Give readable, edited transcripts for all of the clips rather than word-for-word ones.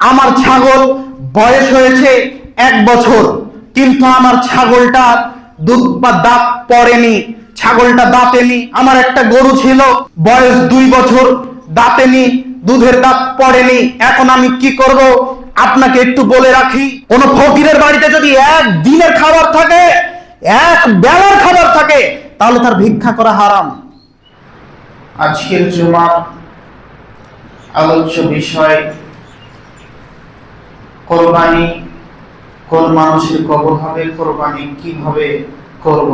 আমার ছাগল বয়স হয়েছে 1 বছর, কিন্তু আমার ছাগলটা দুধ বা দাঁত পড়েনি, ছাগলটা দাঁতেনি। আমার একটা গরু ছিল, বয়স 2 বছর, দাঁতেনি, দুধের দাঁত পড়েনি। এখন আমি কি করব? আপনাকে একটু বলে রাখি, কোন ফকিরের বাড়িতে যদি একদিনের খাবার থাকে, এক বেলার খাবার থাকে, তাহলে তার ভিক্ষা করা হারাম। আজকের জুমার আলোচ্য বিষয় কোরবানি। কোন মানুষের কবর হবে, কোরবানি কিভাবে করব।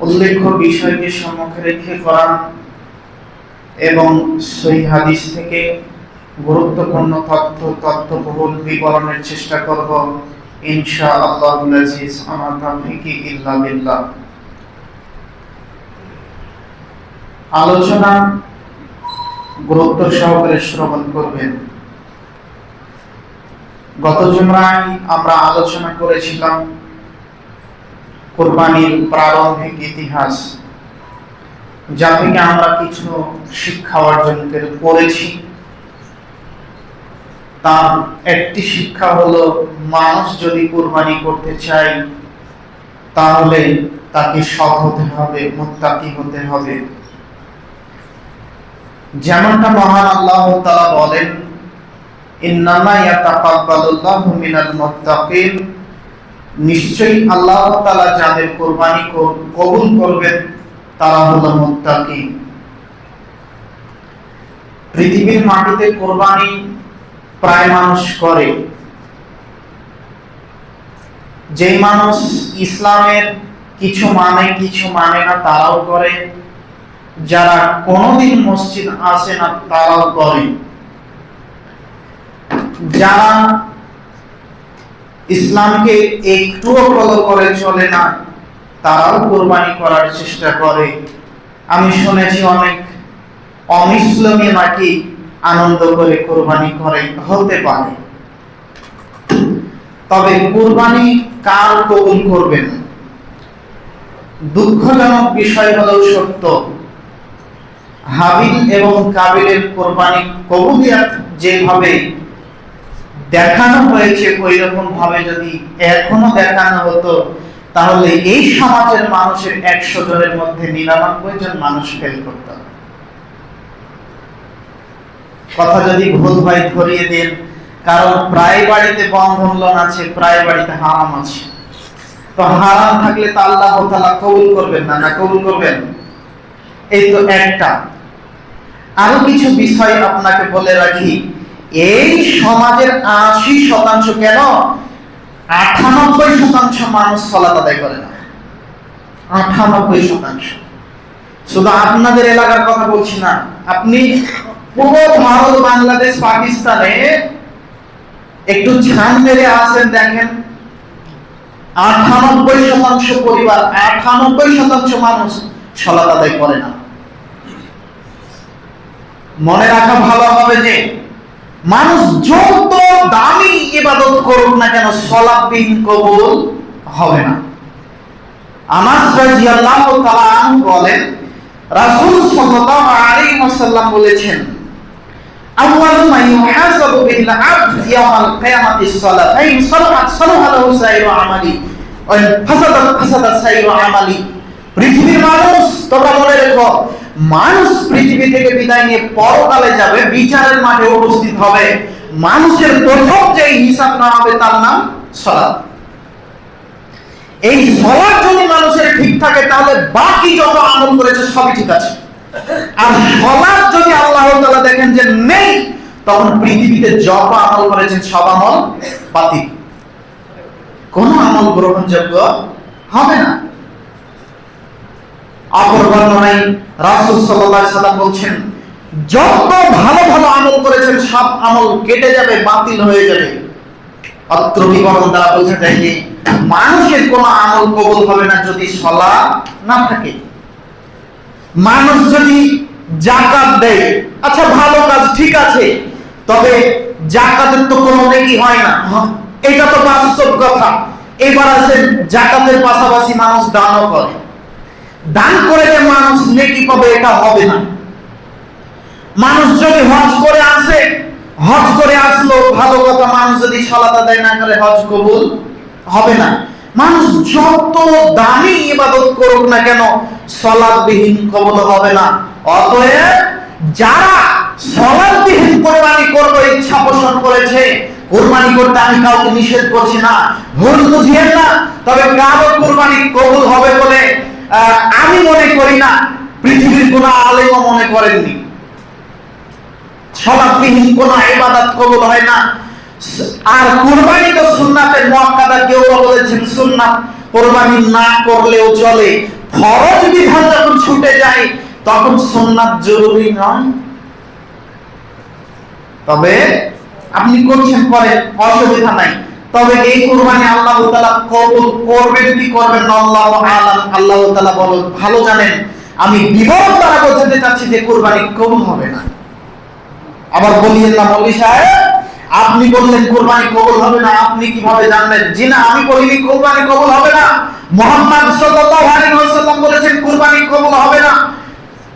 উল্লেখ্য বিষয়কে সম্মুখে রেখে কোরআন এবং সহিহ হাদিস থেকে গুরুত্বপূর্ণ তথ্যবহুল বিবরণের চেষ্টা করব ইনশাআল্লাহুল আজিজ। আমার তাওফীকি ইল্লা বিল্লাহ। আলোচনা গুরুত্ব সহকারে শ্রবণ করবেন। গত জুমরায় আমরা আলোচনা করেছিলাম কুরবানির প্রারম্ভিক ইতিহাস, যা থেকে আমরা কিছু শিক্ষা অর্জন করেছি। তার একটি শিক্ষা হলো, মানুষ যদি কুরবানি করতে চায় তাহলে তাকে সৎ হতে হবে, মুত্তাকি হতে হবে। যেমনটা মহান আল্লাহ তাআলা বলেন, ইন্নামা ইয়াতাকাব্বালুল্লাহু মিনাল মুত্তাকিন, নিশ্চয়ই আল্লাহ তাআলা যাদের কুরবানি কবুল করবেন তারা হলো মুত্তাকি। পৃথিবীর মাটিতে কুরবানি প্রায় মানুষ করে। যে মানুষ ইসলামের কিছু মানে না তারাও করে, যারা কোনোদিন মসজিদ আসে না তারাও করে, যারা ইসলামকে একটুও ফলো করে চলে না তারাও কোরবানি করার চেষ্টা করে। আমি শুনেছি অনেক অমুসলিম নাকি আনন্দ করে কোরবানি করে, হতে পারে। তবে কোরবানি কার কবুল করবেন? দুঃখজনক বিষয় হলেও সত্য, হাবিল এবং কাবিলের কোরবানি কবুলিয়াত যেভাবে দেখানো হয়েছে, ওই রকম ভাবে যদি এখনো দেখানো হতো, তাহলে এই সমাজের মানুষের 100 জনের মধ্যে 99 জন মানুষ ফেল করত। কথা যদি ভুল হয় ধরিয়ে দেন, কারণ প্রায় বাড়িতে বন্ধন লোন আছে, প্রায় বাড়িতে হারাম আছে। তো হারাম থাকলে তো আল্লাহ তাআলা কবুল করবেন না, না কবুল করবেন? এই তো একটা। আরো কিছু বিষয় আপনাকে বলে রাখি, এই সমাজের 80% কেন 98% মানুষ সালাত আদায় করে না। 98%। শুধু আপনাদের এলাকার কথা বলছি না, আপনি পুরো ভারত, বাংলাদেশ, পাকিস্তানে একটু ছান মেরে আসেন, দেখেন 98% পরিবার, 98% মানুষ সালাত আদায় করে না। মনে রাখা ভালো হবে যে মানুষ যত দামি ইবাদত করুক না কেন, সালাত বিন কবুল হবে না। আনাস রাদিয়াল্লাহু তাআলা আনহু বলেন, রাসূল সাল্লাল্লাহু আলাইহি ওয়াসাল্লাম বলেছেন, আউয়ালু মা ইউহাসাবু বিল আবদ ইয়াওমাল কিয়ামাতি সালাত, ফাইন সালাত সালাহা লাহু সাইরু আমালি ওয়া ফাসাদাত সাইরু আমালি। পৃথিবীর মানুষ, তোমরা মনে রেখো, মানুষ পৃথিবী থেকে বিদায় নিয়ে পরকালে যাবে, বিচারের মাঠে উপস্থিত হবে। মানুষের প্রথম যে হিসাব না হবে তার নাম সালাত। এই সালাত যদি মানুষের ঠিক থাকে, তাহলে বাকি যত আমল করেছে সবই ঠিক আছে। আর সালাত যদি আল্লাহ তাআলা দেখেন যে নেই, তখন পৃথিবীতে যত আমল করেছেন সব আমল বাতিল, কোন আমল গ্রহণযোগ্য হবে না। অপর বর্ণনায় রাসূল সাল্লাল্লাহু আলাইহি সাল্লাম বলছেন, যত ভালো ভালো আমল করেছেন সব আমল কেটে যাবে, বাতিল হয়ে যাবে। অত্র বিবরণ দ্বারা বোঝা যায় যে মানুষের কোন আমল কবুল হবে না যদি সালাত না থাকে। মানুষ যদি যাকাত দেয়, আচ্ছা ভালো কাজ, ঠিক আছে, তবে যাকাতের তো কোনো নেকি হয় না, এটা তো বাস্তব কথা। এবার আসেন, যাকাতের পাশাপাশি মানুষ দানও করে, দান করে যে মানুষ নেকি পাবে এটা হবে না। মানুষ যদি হজ করে আসে, হজ করে আসলো, ভালো কথা, মানুষ যদি সালাত আদায় না করে হজ কবুল হবে না। মানুষ যত দামি ইবাদত করুক না কেন সালাতবিহীন কবুল হবে না। অতএব যারা সালাতবিহীন কুরবানি করবে ইচ্ছা পোষণ করেছে, কুরবানি করতে আমি কাউকে নিষেধ করছি না, ভুল বুঝিয়েন না। তবে কারো কুরবানি কবুল হবে বলে আমি মনে করি না, পৃথিবীর কোন আলেমও মনে করেননি। সালাতবিহীন কোন ইবাদত কবুল হয় না। আর কুরবানি তো সুন্নাতের মুআক্কাদা, কেউ বলেছেন সুন্নাত কুরবানি না করলেও চলে। ফরজ বিধান যখন ছুটে যায় তখন সুন্নাত জরুরি নয়। তবে আপনি করছেন করেন, অসুবিধা নাই। তবে এই কুরবানি আল্লাহ তাআলা কবুল করবেন কি করবেন না আল্লাহু আলাম, আল্লাহ তাআলা ভালো জানেন। আমি বিবরণ দ্বারা বোঝাতে চাচ্ছি যে কুরবানি কবুল হবে না। আবার বলিয়েন না মৌলভী সাহেব আপনি বললেন কুরবানি কবুল হবে না, আপনি কিভাবে জানলেন? জি না, আমি বলিনি কুরবানি কবুল হবে না। মুহাম্মদ সাল্লাল্লাহু আলাইহি ওয়াসাল্লাম বলেছেন কুরবানি কবুল হবে না।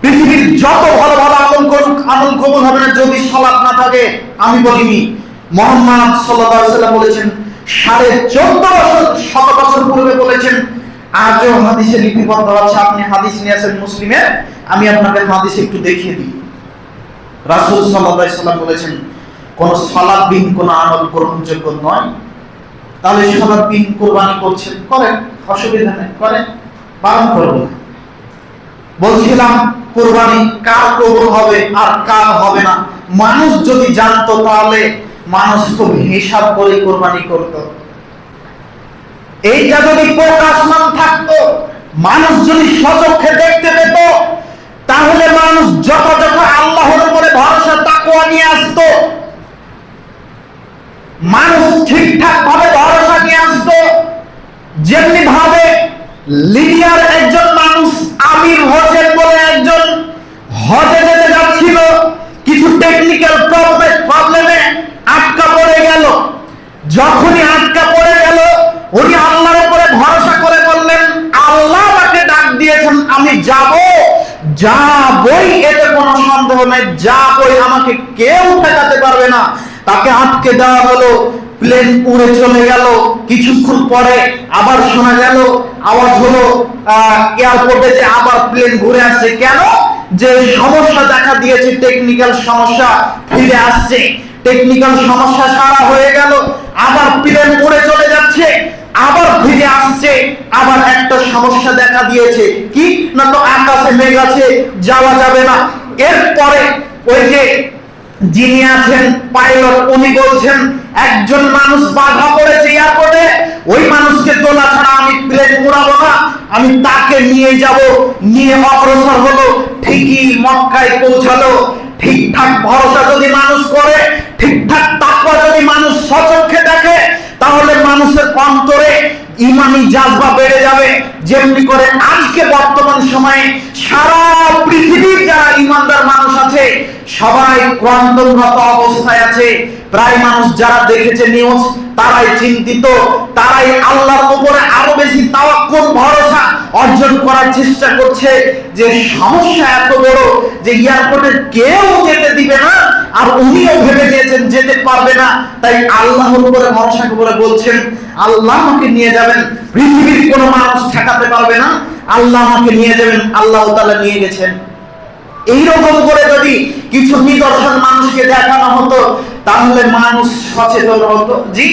পৃথিবীর যত ভালো ভালো আমল করুক, আমল কবুল হবে না যদি সালাত না থাকে। আমি বলিনি, মুহাম্মদ সাল্লাল্লাহু আলাইহি ওয়াসাল্লাম বলেছেন 14.5 বছর পূর্বে বলেছেন। আজও হাদিসে লিপিবদ্ধ আছে, আপনি হাদিস নিয়ে আসেন মুসলিমের, আমি আপনাকে হাদিস একটু দেখিয়ে দিই। রাসূল সাল্লাল্লাহু আলাইহি ওয়াসাল্লাম বলেছেন কোন সালাতবিহীন কোন আমল গ্রহণযোগ্য নয়। তাহলে সালাতবিহীন কুরবানি করছেন, করেন, অসুবিধা নেই, করেন, পালন করব না। বলছিলাম কুরবানি কার কবুল হবে আর কার হবে না মানুষ যদি জানতো তাহলে মানুষ খুব হিসাব করে কুরবানি করত। এইটা যদি প্রকাশমান থাকতো, মানুষ যদি সচক্ষে দেখতে পেত, তাহলে মানুষ যথাযথ আল্লাহর উপরে ভরসা তাকওয়া নিয়ে আসতো। মানুষ ঠিকঠাক ভাবে ভরসা নিয়ে আসতো। যেমনি ভাবে লিবিয়ার একজন মানুষ আমির হোসেন বলে একজন হজে যেতে যাচ্ছিল, কিছু টেকনিক্যাল প্রবলেমে আটকা পড়ে গেল। যখনই আটকা পড়ে গেল, উনি আল্লাহর উপরে ভরসা করে বললেন, আল্লাহ আমাকে ডাক দিয়েছেন, আমি যাবই, এতে কোনো সন্দেহ নেই, যাবই, আমাকে কেউ ঠেকাতে পারবে না। তাকে আটকে দেওয়া হলো, প্লেন উড়ে চলে গেল। কিছুক্ষণ পরে আবার শোনা গেল, আওয়াজ হলো এয়ারপোর্টে যে আবার প্লেন ঘুরে আসছে। কেন? যে সমস্যা দেখা দিয়েছে, টেকনিক্যাল সমস্যা, ফিরে আসছে। টেকনিক্যাল সমস্যা সারা হয়ে গেল, আবার প্লেন উড়ে চলে যাচ্ছে, আবার ফিরে আসছে। আবার একটা সমস্যা দেখা দিয়েছে, কি না, তো আকাশে মেঘ আছে, যাওয়া যাবে না। এরপরে ওই যে যিনি আছেন পাইলট, উনি বলছেন একজন মানুষ বাধা পড়েছে এয়ারপোর্টে, ওই মানুষকে তোলা ছাড়া আমি প্লেন উড়াবো না, আমি তাকে নিয়ে যাব। নিয়ে অগ্রসর হলো, ঠিকই মক্কায় পৌঁছালো। ঠিকঠাক ভরসা যদি মানুষ করে, ঠিকঠাক তাকওয়া যদি মানুষ সচক্ষে দেখে, তাহলে মানুষের অন্তরে ইমানি জাযবা বেড়ে যাবে। যেমনি করে আজকে বর্তমান সময়ে সারা পৃথিবীর যারা ইমানদার মানুষ আছে সবাই ক্রন্দনরত অবস্থায় আছে। প্রায় মানুষ যারা দেখেছে নিউজ, তারাই চিন্তিত, তারাই আল্লাহর উপরে আরো বেশি তাওয়াক্কুল, ভরসা অর্জন করার চেষ্টা করছে। যে সমস্যা এত বড় যে এয়ারপোর্টে কেউ যেতে দিবে না, আর উনিও ভেবে দিয়েছেন যেতে পারবে না। তাই আল্লাহর উপরে ভরসা করে বলছেন, আল্লাহ আমাকে নিয়ে যাবেন, পৃথিবীর কোনো মানুষ ঠেকাতে পারবে না, আল্লাহ আমাকে নিয়ে যাবেন। আল্লাহ তাআলা নিয়ে গেছেন। এইরকম করে যদি কিছু নিদর্শন মানুষকে দেখানো হতো, তাহলে মানুষ সচেতন হতো। জি,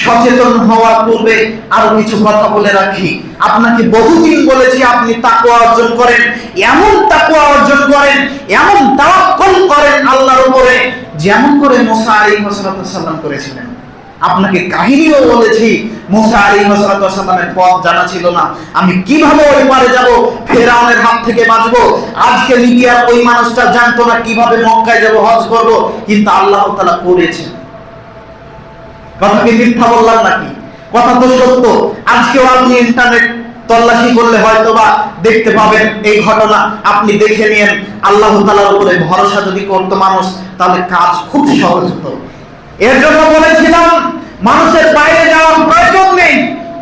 সচেতন হওয়ার পূর্বে আরো কিছু কথা বলে রাখি। আপনাকে বহুদিন বলেছি আপনি তাকওয়া অর্জন করেন, এমন তাকওয়া অর্জন করেন, এমন তাওয়াক্কুল করেন আল্লাহর উপরে, যেমন করে মুসা আলাইহিস সালাম করেছিলেন। আপনাকে কাহিনীও বলেছি, মুসা আলাইহিস সালামের পথ জানা ছিল না, আমি কিভাবে ওই পারে যাব, ফেরাউনের হাত থেকে বাঁচবো। আজকে লিবিয়ার ওই মানুষটা জানতো না কিভাবে মক্কায় যাব, হজ করব, কিন্তু আল্লাহ তাআলা করেছেন। কথা কি মিথ্যা বললাম নাকি? কথা তো সত্য। আজকেও আপনি ইন্টারনেট তল্লাশি করলে হয়তোবা দেখতে পাবেন এই ঘটনা। আপনি দেখে নিন। আল্লাহ তাআলার উপরে ভরসা যদি করতো মানুষ, তাহলে কাজ খুব সহজ হতো। এর জন্য বলেছিলাম মানুষের বাইরে যাওয়ার প্রয়োজন নেই,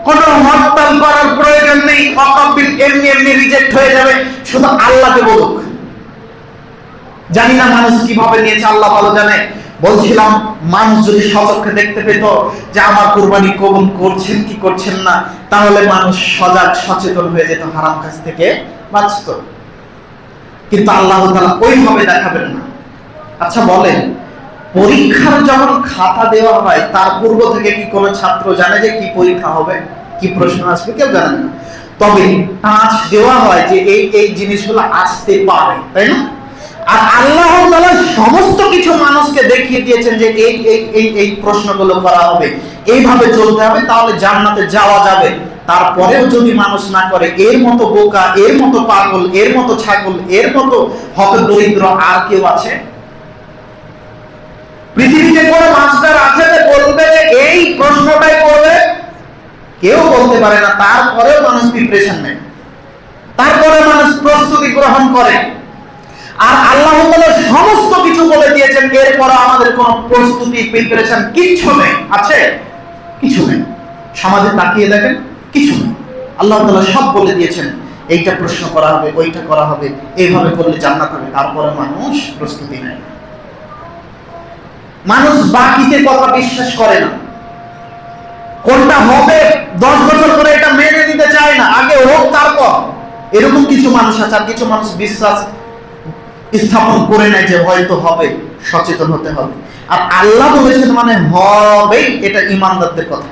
কোনো হরতাল করার প্রয়োজন নেই। অকাবিল এমনি এমনি রিজেক্ট হয়ে যাবে, শুধু আল্লাহকে বলুক। জানি না মানুষ কিভাবে নিয়েছে, আল্লাহ ভালো জানে। বলছিলাম মানুষ যদি সচক্ষে দেখতে পেত যে আমার কুরবানি কবুল করছেন কি করছেন না, তাহলে মানুষ সজাগ সচেতন হয়ে যেত, হারাম কাজ থেকে বাঁচত। কিন্তু আল্লাহ তাআলা ওইভাবে দেখাবেন না। আচ্ছা বলেন, পরীক্ষার যখন খাতা দেওয়া হয় তার পূর্ব থেকে কি কোনো ছাত্র জানে যে কি পরীক্ষা হবে, কি প্রশ্ন আসবে? কেউ জানে না। তবে টাচ দেওয়া হয় যে এই এই জিনিসগুলো আসতে পারে, তাই না? আর আল্লাহ তাআলা সমস্ত কিছু মানুষকে দেখিয়ে দিয়েছেন যে এই এই এই এই প্রশ্নগুলো করা হবে, এইভাবে চলতে হবে, তাহলে জান্নাতে যাওয়া যাবে। তারপরেও যদি মানুষ না করে, এর মতো বোকা, এর মতো পাগল, এর মতো ছাগল, এর মতো হতদরিদ্র আর কেউ আছে? পৃথিবীতে কোন মাস্টার আছে যে বলবে যে এই প্রশ্নটাই করবে? কেউ বলতে পারে না। তারপরেও মানুষ প্রিপারেশন নেয়, তারপরে মানুষ প্রস্তুতি গ্রহণ করে। আর আল্লাহ তাআলা সমস্ত কিছু বলে দিয়েছেন, এরপর আমাদের কোনো প্রস্তুতি প্রিপারেশন কিচ্ছু নেই। আছে? কিছু নেই। সমাজে তাকিয়ে দেখেন, কিছু নেই। আল্লাহ তাআলা সব বলে দিয়েছেন, এইটা প্রশ্ন করা হবে, ওইটা করা হবে, এইভাবে করলে জান্নাত হবে। তারপরে মানুষ প্রস্তুতি নেয়। মানুষ বাকিতে কথা বিশ্বাস করে না। কোনটা হবে 10 বছর পরে এটা মেনে নিতে চায় না, আগে হোক তারপর। এরকম কিছু মানুষ আছে। আর কিছু মানুষ বিশ্বাস স্থাপন করে নেয় যে হয়তো হবে, সচেতন হতে হবে। আর আল্লাহ বলেছেন মানে হবেই, এটা ঈমানদারদের কথা।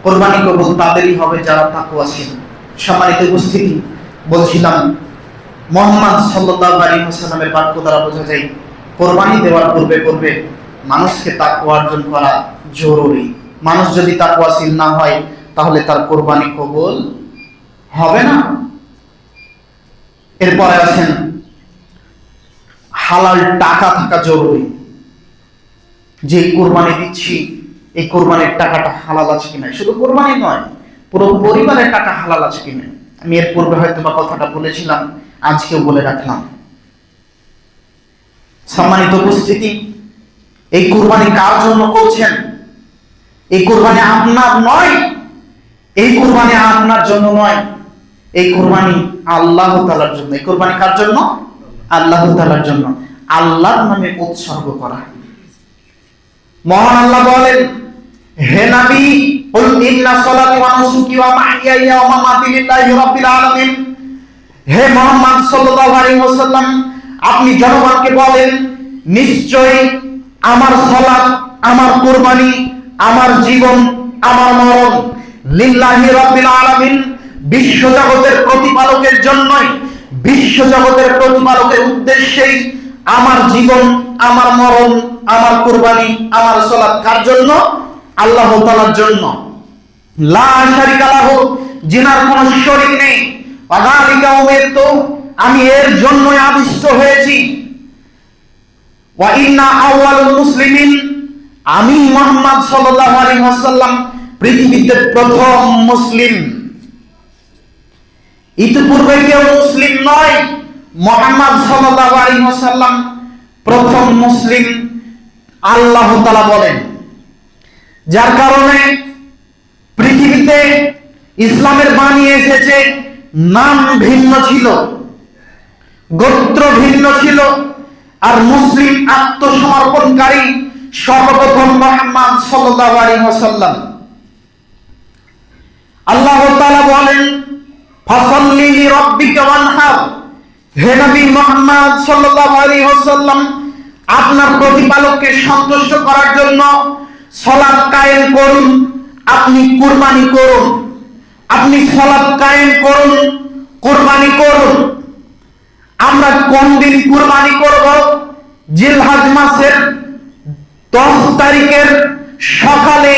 কুরবানি কবুল তাদেরই হবে যারা তাকওয়াশীল। সম্মানিত উপস্থিতি, বলছিলাম মুহাম্মদ সাল্লাল্লাহু আলাইহি ওয়াসাল্লামের বাক্য দ্বারা বোঝা যায় কুরবানি দেওয়ার পূর্বে মানুষকে তাকওয়া অর্জন করা জরুরি। মানুষ যদি তাকওয়াশীল না হয় তাহলে তার কুরবানি কবুল হবে না। এরপরে আছেন হালাল টাকা থাকা জরুরি। যে কুরবানি দিচ্ছি, এই কুরবানির টাকাটা হালাল আছে কিনা। শুধু কুরবানি নয়, পুরো পরিবারের টাকা হালাল আছে কিনা। আমি এর পূর্বে হয়তো বা কথাটা বলেছিলাম, আজকেও বলে রাখলাম। সম্মানিত উপস্থিতি, এই কুরবানি কার জন্য করছেন? এই কুরবানি আপনার নয়, এই কুরবানি আপনার জন্য নয়, এই কুরবানি আল্লাহ তাআলার জন্য। এই কুরবানি কার জন্য? আল্লাহ তাআলার জন্য। আল্লাহর নামে উৎসর্গ করা। মহান আল্লাহ বলেন, হে নবী, কুল ইন্না সলাতি ওয়া নুসুকি ওয়া মাহইয়ায়া ওয়া মামাতি লিল্লাহি রাব্বিল আলামিন। হে মুহাম্মদ সাল্লাল্লাহু আলাইহি ওয়াসাল্লাম, আপনি জনগণকে বলেন, নিশ্চয়ই আমার সালাত, আমার কুরবানি, আমার জীবন, আমার মরণ লিল্লাহি রাব্বিল আলামিন, বিশ্বজগতের প্রতিপালকের জন্যই, বিশ্বজগতের প্রতিপালকের উদ্দেশ্যেই আমার জীবন, আমার মরণ, আমার কুরবানি, আমার সালাত। কার জন্য? আল্লাহ তাআলার জন্য। লা শারিকা লাহু, যিনার কোনো শরীক নেই। ওয়াযালিকা উমিরতু, আমি এর জন্যই আদিষ্ট হয়েছি। ওয়া ইন্না আউয়ালুল মুসলিমিন, আমি মুহাম্মদ সাল্লাল্লাহু আলাইহি ওয়াসাল্লাম পৃথিবীতে প্রথম মুসলিম। ইতিপূর্বে কেউ মুসলিম নয়, মুহাম্মদ সাল্লাল্লাহু আলাইহি ওয়াসাল্লাম প্রথম মুসলিম। আল্লাহ তাআলা বলেন, যার কারণে পৃথিবীতে ইসলামের বাণী এসেছে, নাম ভিন্ন ছিল, গোত্র ভিন্ন ছিল, আর মুসলিম আত্মসমর্পণকারী সর্বপ্রথম মুহাম্মদ সাল্লাল্লাহু আলাইহি ওয়াসাল্লাম। আল্লাহ তাআলা বলেন, ফাসাল্লি লিরাব্বিকা ওয়ানহার, হে নবী মুহাম্মদ সাল্লাল্লাহু আলাইহি ওয়াসাল্লাম, আপনার প্রতিপালককে সন্তুষ্ট করার জন্য সালাত কায়েম করুন, আপনি কুরবানি করুন। আপনি সালাত কায়েম করুন, কুরবানি করুন। আমরা কোন দিন কুরবানি করব? জিলহজ মাসের 10 তারিখের সকালে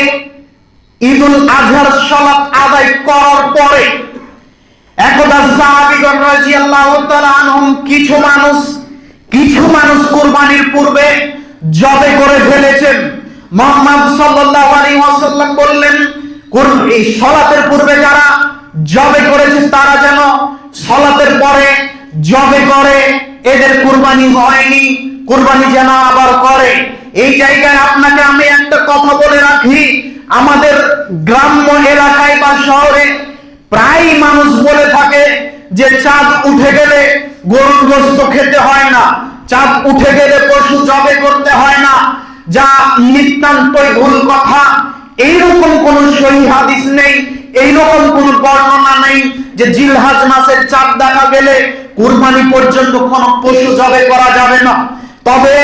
ঈদুল আজহার সালাত আদায় করার পরে একদা সাহাবীগণ রাদিয়াল্লাহু তাআলা আনহুম, কিছু মানুষ কুরবানির পূর্বে জবে করে ফেলেছেন। মুহাম্মদ সাল্লাল্লাহু আলাইহি ওয়াসাল্লাম বললেন, এই সালাতের পূর্বে যারা জবে করেছে তারা যেন সালাতের পরে জবে করে, এদের কুরবানি হয়নি, কুরবানি যেন আবার করে। এই জায়গায় আপনাকে আমি একটা কথা বলে রাখি, আমাদের গ্রাম্য এলাকায় বা শহরে প্রায় মানুষ বলে থাকে যে চাঁদ উঠে গেলে গরুর গোশত খেতে হয় না, চাঁদ উঠে গেলে পশু জবে করতে হয় না, যা নিতান্তই ভুল কথা। এইরকম কোন সহিহ হাদিস নেই, এইরকম কোন বর্ণনা নেই যে জিলহজ মাসের চাঁদ দেখা গেলে কুরবানি পর্যন্ত কোন পশু জবে করা যাবে না। তবে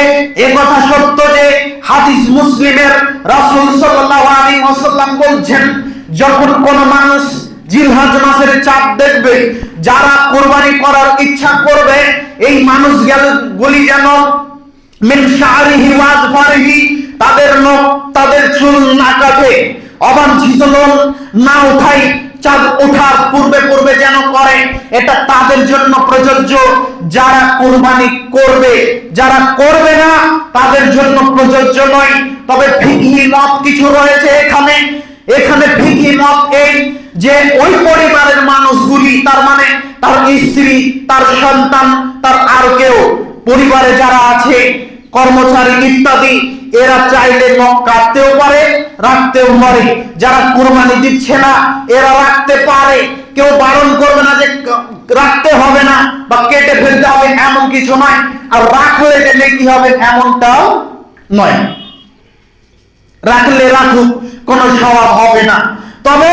এ কথা সত্য যে হাদিস মুসলিমের রাসূল সাল্লাল্লাহু আলাইহি ওয়াসাল্লাম বলছেন, যখন কোন মানুষ জিলহজ মাসের চাঁদ দেখবে, যারা কুরবানি করার ইচ্ছা করবে, এই মানুষগুলি যেন মিন শারিহি ওয়া আযফারিহি, তাদের নখ তাদের চুল না কাটে, অবাঞ্ছিত লোম না উঠায়, চাঁদ ওঠার পূর্বে পূর্বে যেন করে। এটা তাদের জন্য প্রযোজ্য যারা কুরবানি করবে, যারা করবে না তাদের জন্য প্রযোজ্য নয়। তবে ফিকহি মত কিছু রয়েছে এখানে ফিকহি মত এই যে ওই পরিবারের মানুষগুলি, তার মানে তার স্ত্রী, তার সন্তান, তার আর কেউ পরিবারে যারা আছে, কর্মচারী ইত্যাদি, এরা চাইলে নখ কাটতেও পারে, রাখতেও পারে। যারা কুরবানি দিচ্ছে না এরা রাখতে পারে, কেউ বারণ করবে না যে রাখতে হবে না বা কেটে ফেলতে হবে, এমন কিছু নয়। আর রাখলে যে নেকি হবে এমনটাও নয়, রাখলে রাখুক, কোনো সওয়াব হবে না। তবে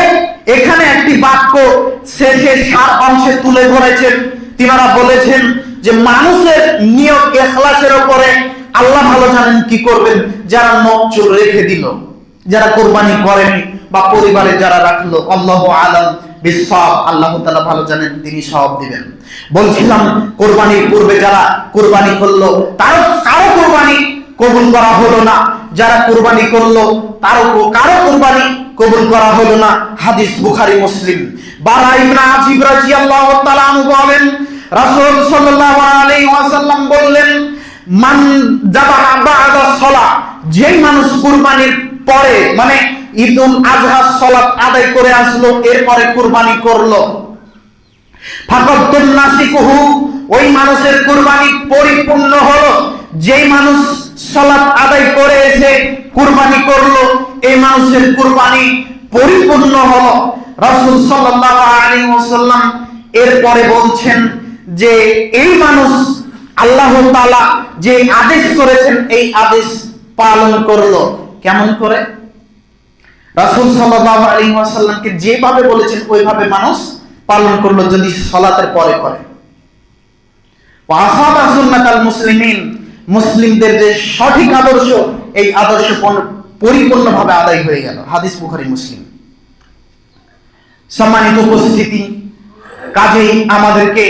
এখানে একটি বাক্য শেষে সার অংশে তুলে ধরেছেন, তিনারা বলেছেন যে মানুষের নিয়ত ইখলাসের উপরে আল্লাহ ভালো জানেন কি করবেন। যারা নখ চুল রেখে দিল, যারা কুরবানি করেনি বা পরিবারে যারা রাখলো, আল্লাহু আলাম বিসওয়াব, আল্লাহ তাআলা ভালো জানেন, তিনি সওয়াব দিবেন। বলছিলাম কুরবানির পূর্বে যারা কুরবানি করলো কারো কুরবানি কবুল করা হলো না, যারা কুরবানি করলো কারো কুরবানি কবুল করা হলো না। হাদিস বুখারী মুসলিম। বারা ইবনে আযিব রাদিয়াল্লাহু তাআলা আনহু বলেন, রাসূল সাল্লাল্লাহু আলাইহি ওয়াসাল্লাম বললেন, মান যাবাহা বা'দা সালাহ, যেই মানুষ কুরবানির পরে, মানে ঈদুল আযহা সালাত আদায় করে আসলো, এরপরে কুরবানি করলো, ফাকাদ নাসিকুহু, ওই মানুষের কুরবানি পরিপূর্ণ হলো। যেই মানুষ সালাত আদায় করে এসে কুরবানি করলো, এই মানুষের কুরবানি পরিপূর্ণ হলো। রাসূল সাল্লাল্লাহু আলাইহি ওয়াসাল্লাম এরপরে বলছেন যে এই মানুষ আল্লাহ তাআলা যে আদেশ করেছেন এই আদেশ পালন করলো। কেমন করে? রাসূল সাল্লাল্লাহু আলাইহি ওয়াসাল্লামকে যেভাবে বলেছেন ওইভাবে মানুষ পালন করলো, যদি সালাতের পরে করে। ওয়াসাবা সুন্নাতাল মুসলিমিন, মুসলিমদের যে সঠিক আদর্শ, এই আদর্শ পরিপূর্ণভাবে আদায় হয়ে গেল। হাদিস বুখারী মুসলিম। সম্মানিত উপস্থিতি, কাজেই আমাদেরকে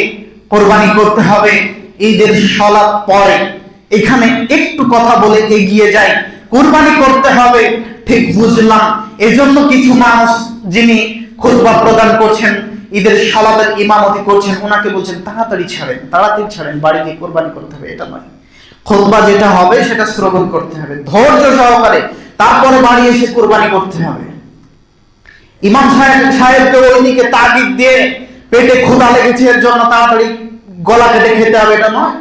কুরবানি করতে হবে ঈদের সালাত পরে। এখানে একটু কথা বলে এগিয়ে যাই। কুরবানি করতে হবে ঠিক বুঝলাম, এজন্য কিছু মানুষ যিনি খুতবা প্রদান করছেন, ঈদের সালাতের ইমামতি করছেন, ওনাকে বলছেন তাড়াতাড়ি ছাড়েন, বাড়িতে কুরবানি করতে হবে। এটা নয়, খুতবা যেটা হবে সেটা শ্রবণ করতে হবে ধৈর্য সহকারে, তারপরে বাড়ি এসে কুরবানি করতে হবে। ইমাম সাহেবকে ওইদিকে তাগিদ দিয়ে পেটে ক্ষুধা লেগেছে এর জন্য তাড়াতাড়ি গলা কেটে খেতে হবে, এটা নয়।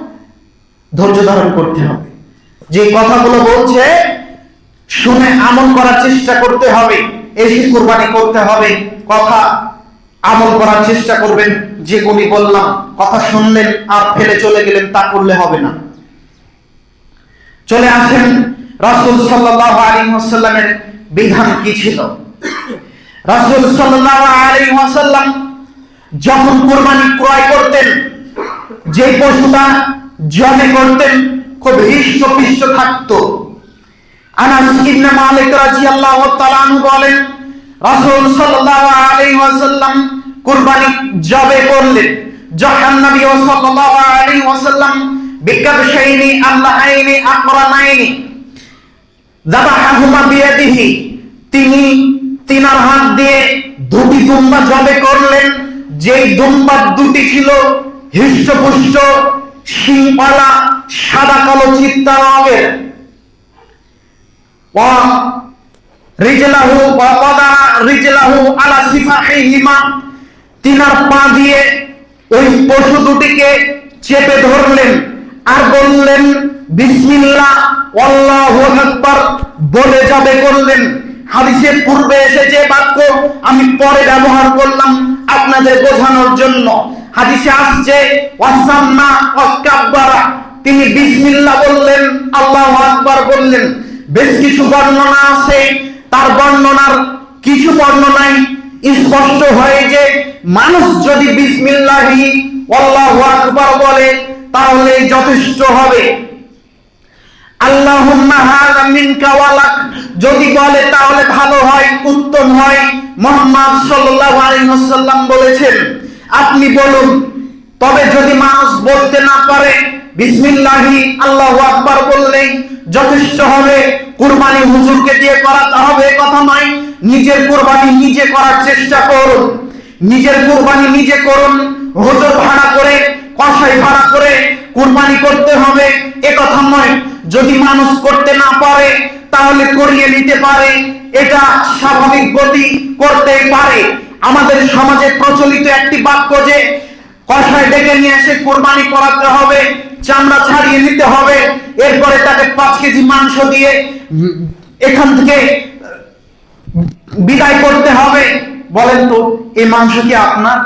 ধৈর্য ধারণ করতে হবে, যে কথাগুলো বলছে শুনে আমল করার চেষ্টা করতে হবে, এসে কুরবানি করতে হবে, কথা আমল করার চেষ্টা করবেন। যেগুলি বললাম, কথা শুনলেন আর ফেলে চলে গেলেন, তা করলে হবে না। চলে আসেন রাসূল সাল্লাল্লাহু আলাইহি ওয়াসাল্লামের বিধান কি ছিল। রাসূল সাল্লাল্লাহু আলাইহি ওয়াসাল্লাম যখন কুরবানি ক্রয় করতেন, যে পশুটা জবে করতেন খুব হৃষ্টপুষ্ট থাকতো। আনাস ইবনে মালিক রাদিয়াল্লাহু তাআলা আনহু বলেন, রাসূল সাল্লাল্লাহু আলাইহি ওয়াসাল্লাম কুরবানি জবে করলেন, যখন নবী সাল্লাল্লাহু আলাইহি ওয়াসাল্লাম বিকাবশাইনি আমলাহাইনি আকরানাইনি যাবাহাহুমা বিয়াদিহি, তিনি তিনার হাত দিয়ে দুটি দুম্বা জবে করলেন। যেই দুম্বা দুটি ছিল হৃষ্টপুষ্ট, শিংওয়ালা, সাদা কালো চিত্তা রঙের। ওয়া রিজলাহু ওয়া ওয়াদা রিজলাহু আলা সিফাহিহিমা, তিনার পা দিয়ে ওই পশু দুটিকে চেপে ধরলেন আর বললেন বিসমিল্লাহ আল্লাহু আকবার বলে যাবে করলেন। হাদিসের পূর্বে এসেছে বাক্য, আমি পরে ব্যবহার করলাম আপনাদের বোঝানোর জন্য। হাদিসে আসছে ওয়াসাম্মা ওয়াকাব্বারা, তিনি বিসমিল্লাহ বললেন, আল্লাহু আকবার বললেন। বেশ কিছু বর্ণনা আছে, তার বর্ণনার কিছু বর্ণনায় স্পষ্ট হয় যে মানুষ যদি বিসমিল্লাহি আল্লাহু আকবার বলে তাহলে যথেষ্ট হবে। আল্লাহুম্মা হাযা মিনকা ওয়া লাক যদি বলে তাহলে ভালো হয়, উত্তম হয়। মুহাম্মদ সাল্লাল্লাহু আলাইহি ওয়াসাল্লাম বলেছেন আপনি বলুন। তবে যদি মানুষ বলতে না পারে, বিসমিল্লাহি আল্লাহু আকবার বললেই যথেষ্ট হবে। কুরবানি হুজুরকে দিয়ে করাতে হবে কথা নয়, নিজের কুরবানি নিজে করার চেষ্টা করুন। নিজের কুরবানি নিজে করুন। হুজুর ভাড়া করে, কসাই ভাড়া করে কুরবানি করতে হবে এ কথা নয়। যদি মানুষ করতে না পারে তাহলে করিয়ে নিতে পারে, এটা স্বাভাবিক গতি, করতে পারে। আমাদের সমাজে প্রচলিত একটি বাক্য যে কসাই ডেকে নিয়ে এসে কুরবানি করাতে হবে, চামড়া ছাড়িয়ে নিতে হবে, এরপরে তাকে 5 কেজি মাংস দিয়ে এখান থেকে বিদায় করতে হবে। বলেন তো এই মাংস কি আপনার?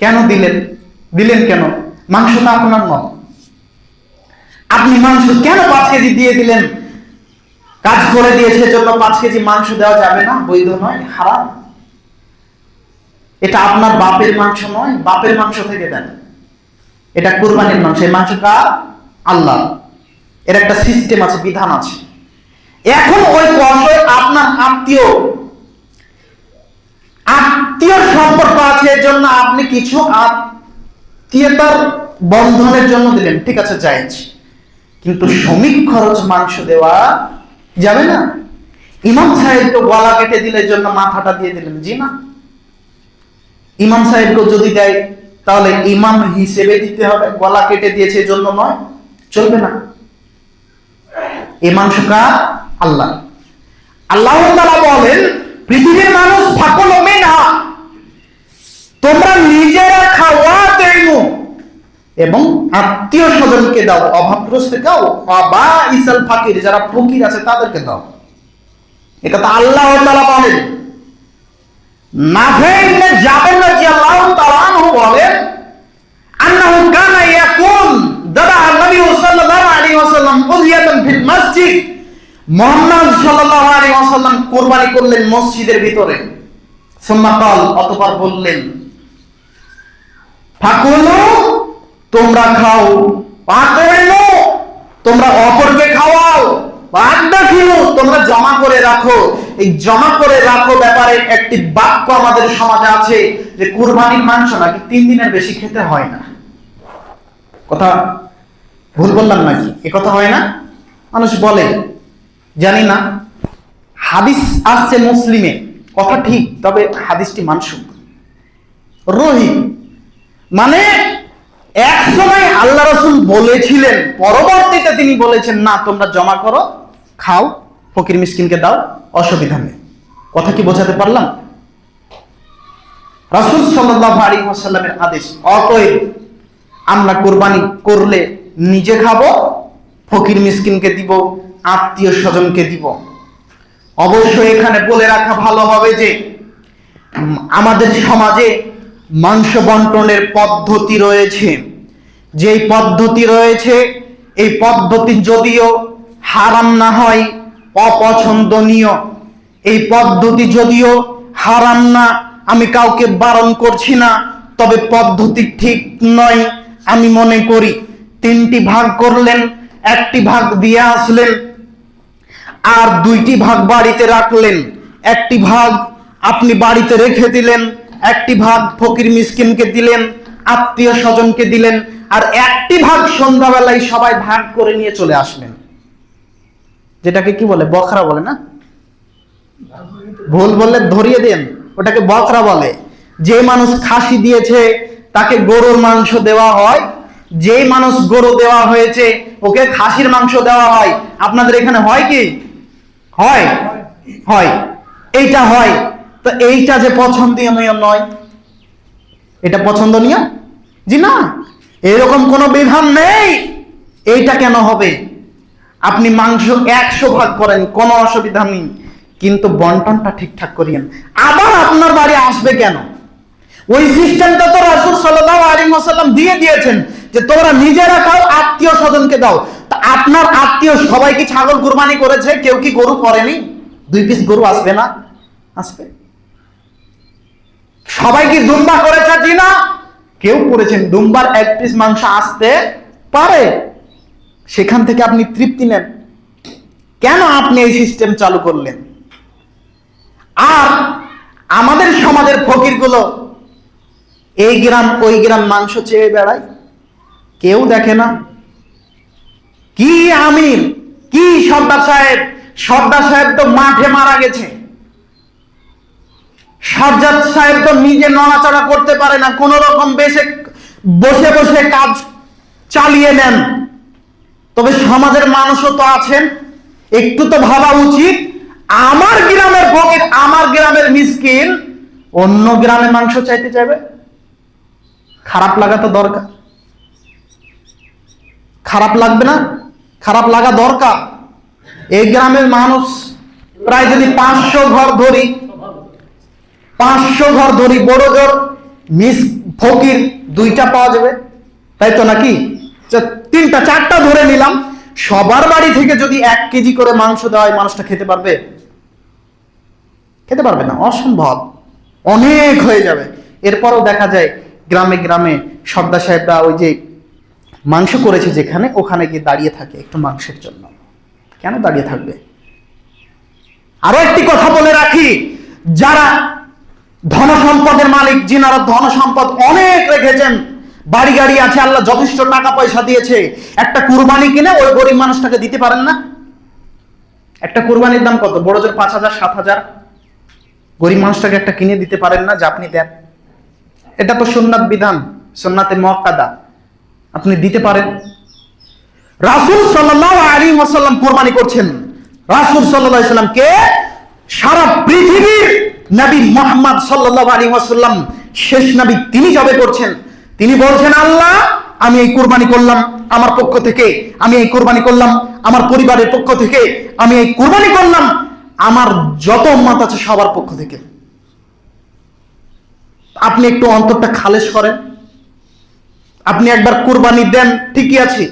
কেন দিলেন কেন? মাংসটা আপনার নয়। আপনি মাংস কেন 5 কেজি দিয়ে দিলেন? কাজ করে দিয়েছে জন্য 5 কেজি মাংস দেওয়া যাবে না? বৈধ নয়, হারাম। এটা আপনার বাপের মাংস নয়, বাপের মাংস থেকে দেন। এটা কুরবানির মাংস। এই মাংস কার? আল্লাহ। এর একটা সিস্টেম আছে, বিধান আছে। এখন ওই কষাই আপনার আত্মীয় সম্পর্ক আছে, এর জন্য আপনি কিছু আত্মীয়তার বন্ধনের জন্য দিলেন, ঠিক আছে, জায়েজ। কিন্তু শ্রমিক খরচ মাংস দেওয়া যাবে না। ইমাম সাহেবকে গলা কেটে দিলে জন্য মাথাটা দিয়ে দিলেন, জি না। ইমাম সাহেবকে যদি দেয় তাহলে ইমাম হিসেবে দিতে হবে, গলা কেটে দিয়েছে জন্য নয়, চলবে না। এই মাংস কার? আল্লাহ। আল্লাহ তাআলা বলেন পৃথিবীর মানুষ ফাকুলু মিনহা, তোমরা নিজেরা খাওয়া দেও এবং আত্মীয় স্বজনকে দাও, অভাবগ্রস্ত দাও, বা ইসাল ফাকির, যারা ফকির আছে তাদেরকে দাও। এটা তো আল্লাহ তাআলা বলেন। নাফি ইবনে জাবের রাদিয়াল্লাহু তাআলা আনহু বলেন আন্নাহু কানা ইয়াকুল দাদা নবী সাল্লাল্লাহু আলাইহি ওয়াসাল্লাম উযিয়াতান ফিল মসজিদ। মুহাম্মদ সাল্লাল্লাহু আলাইহি ওয়াসাল্লাম কুরবানি করলেন মসজিদের ভিতরে। সুম্মা ক্বাল, অতঃপর বললেন ফাকুলু, তোমরা খাও, পাকুলু, তোমরা অপরকে খাওয়াও, বাদাখিলু, তোমরা জমা করে রাখো। এই জমা করে রাখো ব্যাপারে একটি বাক্য আমাদের সমাজে আছে যে কুরবানির মাংস নাকি 3 দিনের বেশি খেতে হয় না। কথা ভুল বললাম নাকি? এ কথা হয় না? মানুষ বলে, জানি না। হাদিস আসছে মুসলিমে, কথা ঠিক, তবে হাদিসটি মানসুখ, রহিম। মানে এক সময় আল্লাহ রাসূল বলেছিলেন, পরবর্তীতে তিনি বলেছেন না, তোমরা জমা করো, খাও, ফকির মিসকিনকে দাও, অসুবিধা নেই। কথা কি বোঝাতে পারলাম? রাসূল সাল্লাল্লাহু আলাইহি ওয়াসাল্লামের আদেশ। অতএব আমরা কুরবানি করলে নিজে খাবো, ফকির মিসকিনকে দিব, আত্মীয় স্বজনকে দিব। অবশ্যই এখানে বলে রাখা ভালো হবে যে আমাদের সমাজে মাংস বন্টনের পদ্ধতি রয়েছে। যেই পদ্ধতি রয়েছে, এই পদ্ধতি যদিও হারাম না হয়, অপছন্দনীয়। এই পদ্ধতি যদিও হারাম না, আমি কাউকে বারণ করছি না, তবে পদ্ধতি ঠিক নয় আমি মনে করি। 3টি ভাগ করলেন, একটি ভাগ দিয়ে আসলেন, আর 2টি ভাগ বাড়িতে রাখলেন। একটি ভাগ আপনি বাড়িতে রেখে দিলেন, একটি ভাগ ফকির মিসকিনকে দিলেন, আত্মীয় স্বজনকে দিলেন, আর একটি ভাগ সন্ধ্যাবেলায় সবাই ভাগ করে নিয়ে চলে আসলেন। যেটাকে কি বলে? বখরা বলে না? ভুল বললে ধরিয়ে দেন, ওটাকে বখরা বলে। যে মানুষ খাসি দিয়েছে তাকে গরুর মাংস দেওয়া হয়, যে মানুষ গরু দেওয়া হয়েছে ওকে খাসির মাংস দেওয়া হয়। আপনাদের এখানে হয় কি? হয়, হয়, এইটা হয়। তো এইটা যে পছন্দনীয় নয়, এটা পছন্দনীয়? জি না, এরকম কোনো বিধান নেই। এইটা কেন হবে? আপনি মাংস 100 ভাগ করেন, কোনো অসুবিধা নেই, কিন্তু বন্টনটা ঠিকঠাক করিয়েন। আবার আপনার বাড়ি আসবে কেন? ওই সিস্টেমটা তো রাসূল সাল্লাল্লাহু আলাইহি ওয়াসাল্লাম দিয়ে দিয়েছেন। যে তোমরা নিজেরা খাও, আত্মীয় স্বজনকে দাও। তা আপনার আত্মীয় সবাই কি ছাগল কুরবানি করেছে? কেউ কি গরু করেনি? 2 পিস গরু আসবে না? আসবে। সবাই কি দুম্বা করেছে? জি না, কেউ করেছেন। দুম্বার 1 পিস মাংস আসতে পারে, সেখান থেকে আপনি তৃপ্তি নেন। কেন আপনি এই সিস্টেম চালু করলেন? আর আমাদের সমাজের ফকিরগুলো এই গ্রাম ওই গ্রাম মাংস চেয়ে বেড়ায়, কেউ দেখে না। কি আমির, কি সর্দার সাহেব, সর্দার সাহেব তো মাঠে মারা গেছে। সর্দার সাহেব তো নিজে নড়াচড়া করতে পারে না, কোন রকম বসে বসে কাজ চালিয়ে নেন। তবে সমাজের মানুষও তো আছেন, একটু তো ভাবা উচিত। আমার গ্রামের ফকির, আমার গ্রামের মিসকিন অন্য গ্রামে মাংস চাইতে যাবে, খারাপ লাগা তো দরকার। খারাপ লাগবে না? খারাপ লাগা দরকার। এই গ্রামের মানুষ প্রায় যদি 500 ঘর ধরি, 500 ঘর ধরি, বড় জোর ফকির 2টা পাওয়া যাবে, তাই তো নাকি? 3টা 4টা ধরে নিলাম। সবার বাড়ি থেকে যদি 1 কেজি করে মাংস দেওয়া হয়, মানুষটা খেতে পারবে? খেতে পারবে না, অসম্ভব। অনেক হয়ে যাবে। এরপরও দেখা যায় গ্রামে গ্রামে সর্দার সাহেবরা ওই যে মাংস করেছে যেখানে, ওখানে গিয়ে দাঁড়িয়ে থাকে একটু মাংসের জন্য। কেন দাঁড়িয়ে থাকবে? আরো একটি কথা বলে রাখি, যারা ধন সম্পদের মালিক, যিনারা ধন সম্পদ অনেক রেখেছেন, বাড়ি গাড়ি আছে, আল্লাহ যথেষ্ট টাকা পয়সা দিয়েছে, একটা কুরবানি কিনে ওই গরিব মানুষটাকে দিতে পারেন না? একটা কুরবানির দাম কত? বড় জোর 5,000 7,000। গরিব মানুষটাকে একটা কিনে দিতে পারেন না যে আপনি দেন? এটা তো সুন্নাত বিধান, সুন্নাতে মুআক্কাদা, আপনি দিতে পারেন। রাসূল সাল্লাল্লাহু আলাইহি ওয়াসাল্লাম কুরবানি করছেন। রাসূল সাল্লাল্লাহু আলাইহি ওয়াসাল্লাম কে? সারা পৃথিবীর নবী মুহাম্মদ সাল্লাল্লাহু আলাইহি ওয়াসাল্লাম, শেষ নবী, তিনি জবে করছেন। তিনি বলছেন, আল্লাহ, আমি এই কুরবানি করলাম আমার পক্ষ থেকে, আমি এই কুরবানি করলাম আমার পরিবারের পক্ষ থেকে, আমি এই কুরবানি করলাম আমার যত উম্মত আছে সবার পক্ষ থেকে। আপনি একটু অন্তরটা খালেস করেন। আপনি একবার কুরবানি দেন, ঠিকই আছে,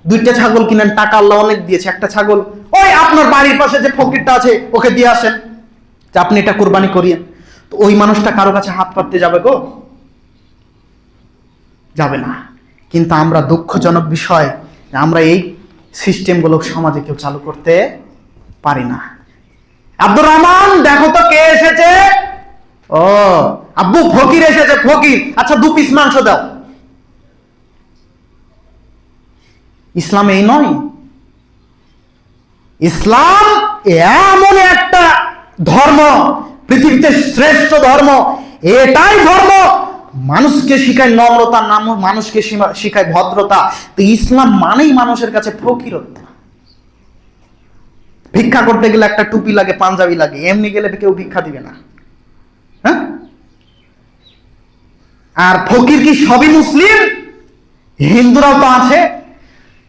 2টা ছাগল কিনেন, টাকা আল্লাহ অনেক দিয়েছে, একটা ছাগল ওই আপনার বাড়ির পাশে যে ফকিরটা আছে ওকে দিয়ে আসেন, যে আপনি এটা কুরবানি করিয়েন। তো ওই মানুষটা কারো কাছে হাত পাততে যাবে গো? যাবে না। কিন্তু আমরা দুঃখজনক বিষয়, আমরা এই সিস্টেমগুলো সমাজে কেউ চালু করতে পারি না। আব্দুর রহমান, দেখো তো কে এসেছে। ও আব্বু, ফকির এসেছে, ফকির। আচ্ছা 2 পিস মাংস দাও। ইসলাম এই নয়। ইসলাম এমন একটা ধর্ম, পৃথিবীতে শ্রেষ্ঠ ধর্ম। এটাই ধর্ম মানুষকে শিখায় নম্রতা, মানুষকে শিখায় ভদ্রতা। তো ইসলাম মানেই মানুষের কাছে ফকিরত্ব। ভিক্ষা করতে গেলে একটা টুপি লাগে, পাঞ্জাবি লাগে, এমনি গেলে কেউ ভিক্ষা দিবে না। হ্যাঁ? আর ফকির কি সবই মুসলিম? হিন্দুরাও তো আছে।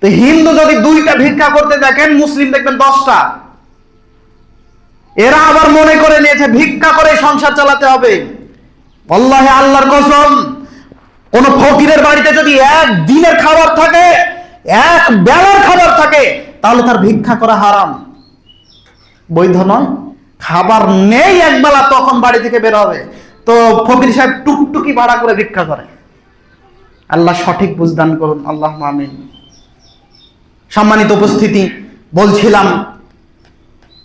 তো হিন্দু যদি 2টা ভিক্ষা করতে দেখেন, মুসলিম দেখবেন 10টা। এরা আবার মনে করে নিয়েছে ভিক্ষা করে সংসার চালাতে হবে। আল্লাহে, আল্লাহর কসম, কোন ফকিরের বাড়িতে যদি 1 দিনের খাবার থাকে, 1 বেলার খাবার থাকে, তাহলে তার ভিক্ষা করা হারাম, বৈধ নয়। খাবার নেই 1 বেলা, তখন বাড়ি থেকে বের হবে। তো ফকির সাহেব টুকটুকি ভাড়া করে ভিক্ষা করে। আল্লাহ সঠিক বুঝদান করুন, আল্লাহুম্মা আমিন। সম্মানিত উপস্থিতি, বলছিলাম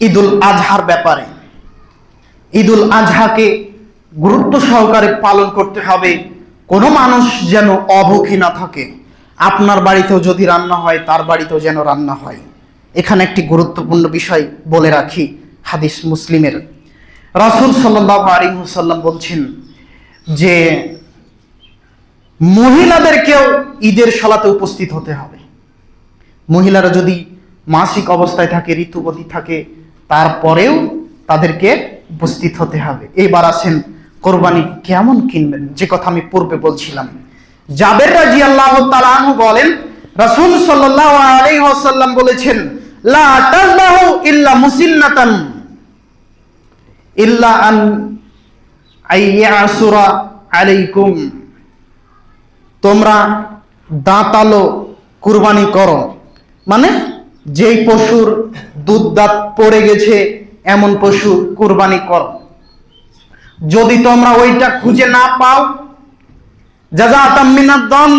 ঈদুল আজহার ব্যাপারে। ঈদুল আজহাকে গুরুত্ব সহকারে পালন করতে হবে। কোনো মানুষ যেন অভুখী না থাকে। আপনার বাড়িতেও যদি রান্না হয়, তার বাড়িতেও যেন রান্না হয়। এখানে একটি গুরুত্বপূর্ণ বিষয় বলে রাখি, হাদিস মুসলিমের। রাসূল সাল্লাল্লাহু আলাইহি ওয়াসাল্লাম বলছেন যে মহিলাদেরকেও ঈদের সালাতে উপস্থিত হতে হবে। মহিলারা যদি মাসিক অবস্থায় থাকে, ঋতুবতী থাকে, তারপরেও তাদেরকে উপস্থিত হতে হবে। এবার আসেন কোরবানি কেমন কিনবেন, যে কথা আমি পূর্বে বলছিলাম। জাবের রাদিয়াল্লাহু তাআলা আনহু বলেন, রাসূল সাল্লাল্লাহু আলাইহি ওয়াসাল্লাম বলেছেন, লা তাযবাহু ইল্লা মুসিন্নাতান ইল্লা আন আইয়াসুরা আলাইকুম। তোমরা দাঁতালো কুরবানি করো, মানে যেই পশুর দুধ দাঁত পড়ে গেছে এমন পশু কুরবানি করো। যদি তোমরা ওইটা খুঁজে না পাও, জাযাতাম মিনাদ দান,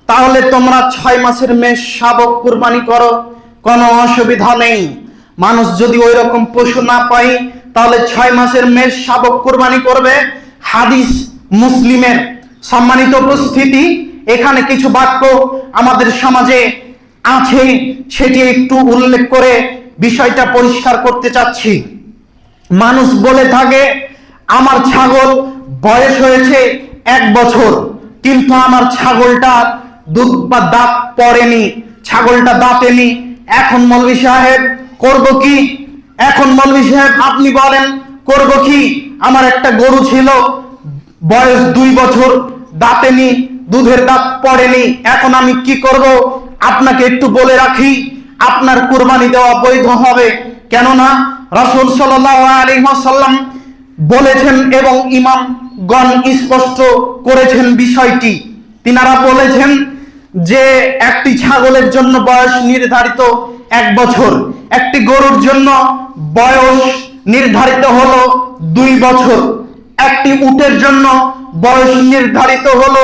তাহলে তোমরা 6 মাসের মেষ শাবক কুরবানি করো, কোনো অসুবিধা নেই। মানুষ যদি ওই রকম পশু না পায় তাহলে 6 মাসের মেষ শাবক কুরবানি করবে। হাদিস মুসলিমের। সম্মানিত উপস্থিতি, এখানে কিছু বাক্য আমাদের সমাজে আছে, সেটি একটু উল্লেখ করে বিষয়টা পরিষ্কার করতে চাচ্ছি। মানুষ বলে থাকে আমার ছাগল বয়স হয়েছে 1 বছর, কিন্তু আমার ছাগলটা দুধ বা দাঁত পড়েনি, ছাগলটা দাঁতেনি। এখন মৌলভী সাহেব করব কি? এখন মৌলভী সাহেব আপনি বলেন করব কি? আমার একটা গরু ছিল, বয়স 2 বছর, দাঁতেনি, দুধের দাঁত পড়েনি, এখন আমি কি করব? আপনাকে একটু বলে রাখি, আপনার কুরবানি দেওয়া বৈধ হবে। কেননা রাসূল সাল্লাল্লাহু আলাইহি ওয়াসাল্লাম বলেছেন এবং ইমামগণ স্পষ্ট করেছেন বিষয়টি। তিনারা বলেছেন যে একটি ছাগলের জন্য বয়স নির্ধারিত 1 বছর, একটি গরুর জন্য বয়স নির্ধারিত হলো 2 বছর, একটি উটের জন্য বয়স নির্ধারিত হলো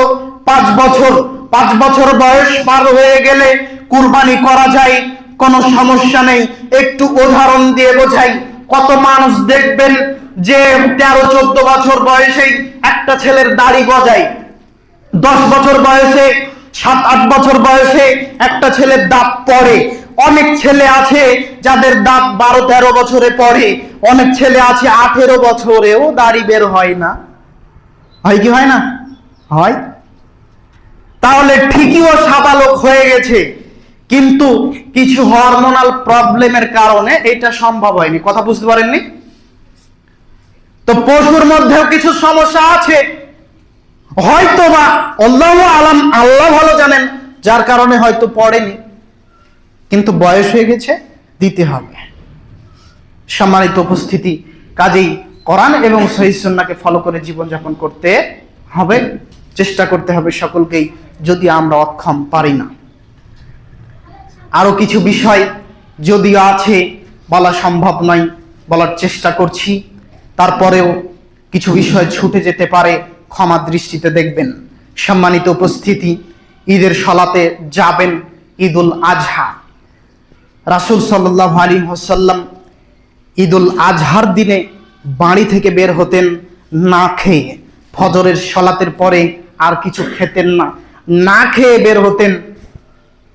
5 বছর। 5 বছর বয়স পার হয়ে গেলে কুরবানি করা যায়, কোনো সমস্যা নেই। একটু উদাহরণ দিয়ে বোঝাই। কত মানুষ দেখবেন যে 13-14 বছর বয়সে একটা ছেলের দাড়ি গজায়, 10 বছর বয়সে, 7-8 বছর বয়সে একটা ছেলের দাঁত পড়ে। অনেক ছেলে আছে যাদের দাঁত 12-13 বছরে পড়ে, অনেক ছেলে আছে 18 বছরেও দাড়ি বের হয় না। হয় কি হয় না? হয়। তাহলে ঠিকই ও সাবালক হয়ে গেছে, কিন্তু কিছু হরমোনাল প্রবলেমের কারণে এটা সম্ভব হয়নি। কথা বুঝতে পারেননি? তো পশুর মধ্যেও কিছু সমস্যা আছে, হয়তো বা আল্লাহু আলাম, আল্লাহ ভালো জানেন, যার কারণে হয়তো পড়েনি, কিন্তু বয়স হয়ে গেছে, দিতে হবে। সম্মানিত উপস্থিতি, কাজেই কোরআন এবং সহিহ সুন্নাহকে ফলো করে জীবনযাপন করতে হবে, চেষ্টা করতে হবে সকলকেই, যদি আমরা অক্ষম পারি না। আরো কিছু বিষয় যদিও আছে, বলা সম্ভব নয়, বলার চেষ্টা করছি, তারপরেও কিছু বিষয় ছুটে যেতে পারে, ক্ষমা দৃষ্টিতে দেখবেন। সম্মানিত উপস্থিতি, ঈদের সালাতে যাবেন, ঈদুল আজহা। রাসূল সাল্লাল্লাহু আলাইহি ওয়াসাল্লাম ঈদুল আজহার দিনে বাড়ি থেকে বের হতেন না খেয়ে, ফজরের সালাতের পরে আর কিছু খেতেন না, না খেয়ে বের হতেন,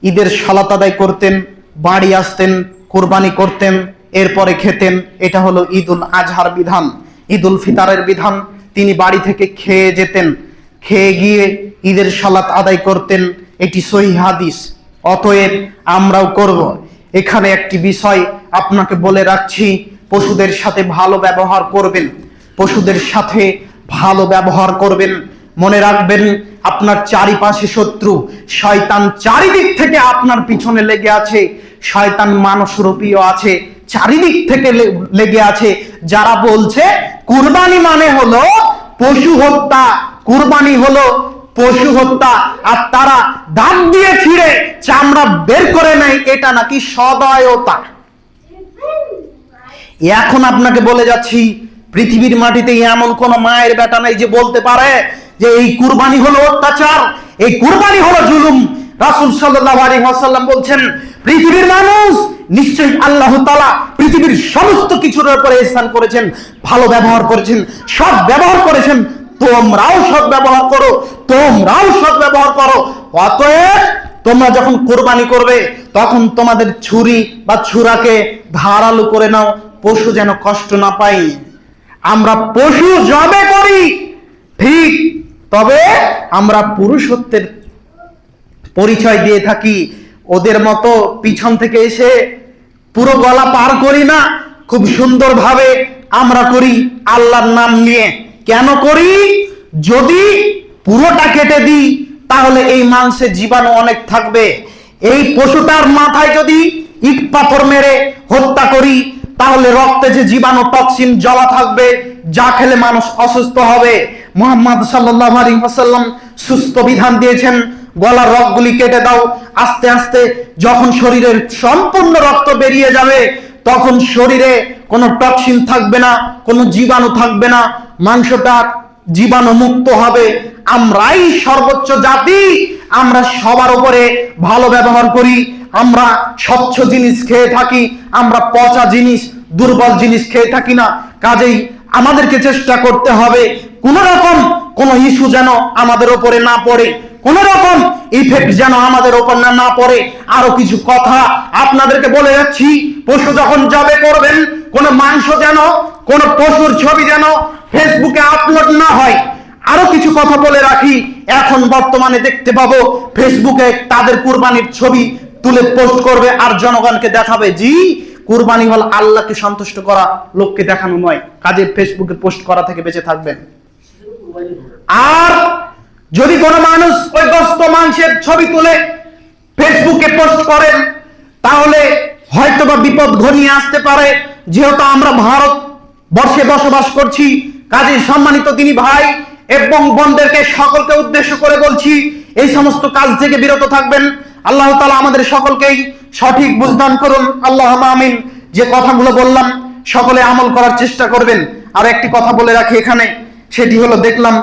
ঈদের সালাত আদায় করতেন, বাড়ি আসতেন, কুরবানি করতেন, এরপরে খেতেন। এটা হলো ঈদুল আজহার বিধান। ঈদুল ফিতরের বিধান, তিনি বাড়ি থেকে খেয়ে যেতেন, খেয়ে গিয়ে ঈদের সালাত আদায় করতেন। এটি সহিহ হাদিস। অতএব আমরাও করব। এখানে একটি বিষয় আপনাকে বলে রাখছি, পশুদের সাথে ভালো ব্যবহার করবেন, পশুদের সাথে ভালো ব্যবহার করবেন। মনে রাখবেন, আপনার চারিপাশে শত্রু শয়তান চারিদিক থেকে আপনার পিছনে লেগে আছে। শয়তান মানুষরূপীও আছে, চারিদিক থেকে লেগে আছে, যারা বলছে কুরবানি মানে হলো পশু হত্যা, কুরবানি হলো পশু হত্যা, আর তারা দাঁত দিয়ে ছিঁড়ে চামড়া বের করে নেয়, এটা নাকি সদয়তা। এখন আপনাকে বলে যাচ্ছি, পৃথিবীর মাটিতে এমন কোন মায়ের বেটা নাই যে বলতে পারে যে এই কুরবানি হলো অত্যাচার, এই কুরবানি হলো জুলুম। রাসূল সাল্লাল্লাহু আলাইহি ওয়াসাল্লাম বলছেন, পৃথিবীর মানুষ নিশ্চয়ই আল্লাহ তাআলা পৃথিবীর সমস্ত কিছুর উপরে ইহসান করেছেন, ভালো ব্যবহার করেছেন, সৎ ব্যবহার করেছেন। তোমরাও সৎ ব্যবহার করো, তোমরাও সৎ ব্যবহার করো। অতএব তোমরা যখন কুরবানি করবে তখন তোমাদের ছুরি বা ছুরাকে ধারালো করে নাও, পশু যেন কষ্ট না পায়। আমরা পশু জবে করি ঠিক, তবে আমরা পুরুষত্বের পরিচয় দিয়ে থাকি। ওদের মতো পিছন থেকে এসে পুরো গলা পার করি না, খুব সুন্দরভাবে আমরা করি আল্লাহর নাম নিয়ে। কেন করি? যদি পুরোটা কেটে দিই তাহলে এই মাংসে জীবাণু অনেক থাকবে। এই পশুটার মাথায় যদি ইট পাথর মেরে হত্যা করি তাহলে রক্তে যে জীবাণু টক্সিন জমা থাকবে, যা খেলে মানুষ অসুস্থ হবে। মুহাম্মদ সাল্লাল্লাহু আলাইহি ওয়াসাল্লাম সুস্থ বিধান দিয়েছেন, গলার রগগুলি কেটে দাও। আস্তে আস্তে যখন শরীরের সম্পূর্ণ রক্ত বেরিয়ে যাবে, তখন শরীরে কোনো টক্সিন থাকবে না, কোনো জীবাণু থাকবে না, মাংসটা জীবাণু মুক্ত হবে। আমরাই সর্বোচ্চ জাতি, আমরা সবার উপরে ভালো ব্যবহার করি, আমরা স্বচ্ছ জিনিস খেয়ে থাকি, আমরা পচা জিনিস, দুর্বল জিনিস খেয়ে থাকি না। কাজেই আমাদেরকে চেষ্টা করতে হবে কোন রকম কোন ইস্যু যেন আমাদের উপরে না পড়ে, কোন রকম ইফেক্ট যেন আমাদের উপর না পড়ে। আরো কিছু কথা আপনাদেরকে বলে যাচ্ছি, পশু যখন জবে করবেন, কোন মাংস যেন, কোন পশুর ছবি যেন ফেসবুকে আপলোড না হয়। আরো কিছু কথা বলে রাখি, এখন বর্তমানে দেখতে পাবো ফেসবুকে তাদের কুরবানির ছবি তুলে পোস্ট করবে আর জনগণকে দেখাবে। জি, কুরবানি হল আল্লাহকে সন্তুষ্ট করা, লোককে দেখানো নয়। কাজে ফেসবুকে পোস্ট করা থেকে বেঁচে থাকবেন। আর যদি কোনো মানুষ ওই গোশত মাংসের ছবি তুলে ফেসবুকে পোস্ট করেন, তাহলে হয়তোবা বিপদ ঘনিয়ে আসতে পারে। যেহেতু আমরা ভারত বর্ষে বসবাস করছি, কাজে সম্মানিত তিনি ভাই এবং বোনদেরকে সকলকে উদ্দেশ্য করে বলছি, এই সমস্ত কাজ থেকে বিরত থাকবেন। আল্লাহ তাআলা আমাদের সকলকেই সঠিক বুঝদান করুন, আল্লাহুম্মা আমিন। যে কথাগুলো বললাম সকলে আমল করার চেষ্টা করবেন। আর একটি কথা বলে রাখি এখানে, সেটি হলো, দেখলাম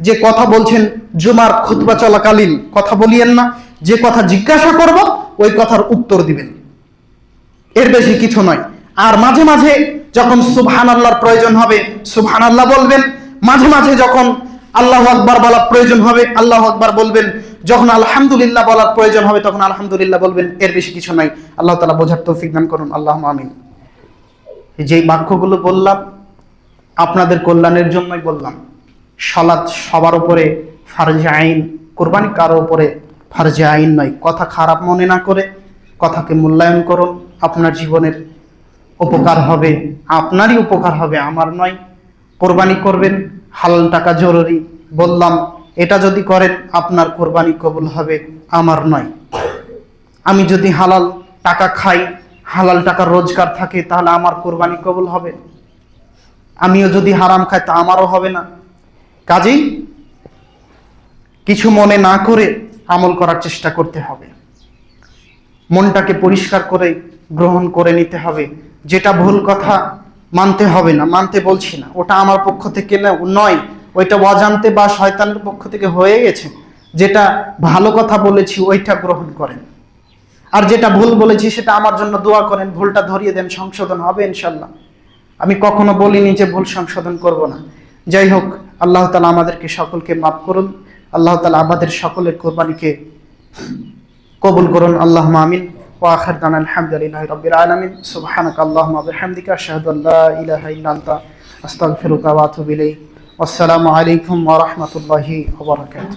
যে কথা বলছেন জুমার খুতবা চলাকালীন কথা বলিয়েন না, যে কথা জিজ্ঞাসা করব ওই কথার উত্তর দিবেন, এর বেশি কিছু নয়। আর মাঝে মাঝে যখন সুবহানাল্লাহর প্রয়োজন হবে সুবহানাল্লাহ বলবেন, মাঝে মাঝে যখন আল্লাহু আকবার বলার প্রয়োজন হবে আল্লাহু আকবার বলবেন, যখন আলহামদুলিল্লাহ বলার প্রয়োজন হবে তখন আলহামদুলিল্লাহ বলবেন, এর বেশি কিছু নয়। আল্লাহ তাআলা বোঝার তৌফিক দান করুন, আল্লাহুম্মা আমিন। যেই বাক্যগুলো বললাম আপনাদের কল্যাণের জন্যই বললাম। সালাত সবার উপরে ফারজে আইন, কুরবানি কারো উপরে ফারজে আইন নয়। কথা খারাপ মনে না করে কথাকে মূল্যায়ন করুন, আপনার জীবনের উপকার হবে, আপনারই উপকার হবে, আমার নয়। কোরবানি করবেন, হালাল টাকা জরুরি বললাম, এটা যদি করেন আপনার কোরবানি কবুল হবে, আমার নয়। আমি যদি হালাল টাকা খাই, হালাল টাকার রোজগার থাকে, তাহলে আমার কোরবানি কবুল হবে। আমিও যদি হারাম খাই তা আমারও হবে না। কাজেই কিছু মনে না করে আমল করার চেষ্টা করতে হবে, মনটাকে পরিষ্কার করে গ্রহণ করে নিতে হবে। যেটা ভুল কথা মানতে হবে না, মানতে বলছি না, ওটা আমার পক্ষ থেকে নয়, ওইটা অজান্তে বা শয়তানের পক্ষ থেকে হয়ে গেছে। যেটা ভালো কথা বলেছি ওইটা গ্রহণ করেন, আর যেটা ভুল বলেছি সেটা আমার জন্য দোয়া করেন, ভুলটা ধরিয়ে দেন, সংশোধন হবে ইনশাল্লাহ। আমি কখনো বলিনি যে ভুল সংশোধন করব না। যাই হোক, আল্লাহ তাআলা আমাদেরকে সকলকে মাফ করুন, আল্লাহ তাআলা আমাদের সকলের কোরবানিকে কবুল করুন, আল্লাহুম্মা আমিন। ওয়া আখির দাওয়ানা আলহামদুলিল্লাহি রাব্বিল আলামিন। সুবহানাকা আল্লাহুম্মা ওয়া বিহামদিকা আশহাদু আল্লা ইলাহা ইল্লা আনতা আস্তাগফিরুকা ওয়া আতুবু ইলাইক। আসসালামু আলাইকুম ওয়া রাহমাতুল্লাহি ওয়া বারাকাতুহু।